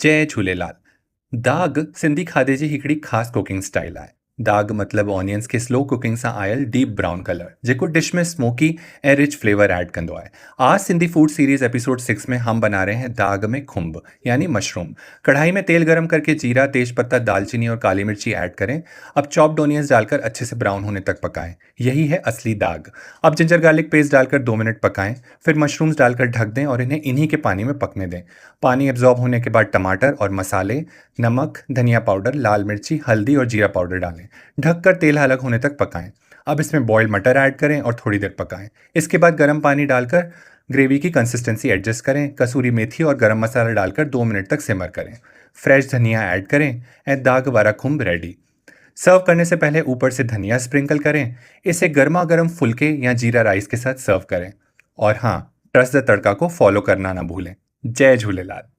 जय झूलेलाल। दाग सिंधी खाधे जी हिकिड़ी ख़ासि कुकिंग स्टाइल आहे। दाग मतिलबु ऑनियंस खे स्लो कुकिंग सां आयल डीप ब्राउन कलर जेको डिश में स्मोकी ऐं रिच फ्लेवर ऐड कंदो आहे। आज सिंधी फूड सीरीज एपिसोड 6 में हम बना रहे हैं दाग में खुंब यानी मशरूम। कढ़ाई में तेल गरम करके जीरा, तेज पत्ता, दालचीनी और काली मिर्ची ऐड करें। अब चॉप्ड ऑनियंस डालकर अच्छे से ब्राउन होने तक पकाएं। यही है असली दाग। अब जिंजर गार्लिक पेस्ट डालकर 2 मिनट पकाएं। फिर मशरूम्स डालकर ढक दें और इन्हें इन्हीं के पानी में पकने दें। पानी एब्जॉर्ब होने के बाद टमाटर और मसाले, नमक, धनिया पाउडर, लाल मिर्ची, हल्दी और जीरा पाउडर डालें। ढककर तेल अलग होने तक पकाएं। अब इसमें बॉइल्ड मटर ऐड करें और थोड़ी देर पकाएं। इसके बाद गर्म पानी डालकर ग्रेवी की कंसिस्टेंसी एडजस्ट करें। कसूरी मेथी और गरम मसाला डालकर 2 मिनट तक सिमर करें। फ्रेश धनिया ऐड करें और दाग वाला खुम्ब रेडी। सर्व करने से पहले ऊपर से धनिया स्प्रिंकल करें। इसे गर्मा गर्म फुलके या जीरा राइस के साथ सर्व करें। और हाँ, ट्रस्ट द तड़का को फॉलो करना ना भूलें। जय झूलेलाल।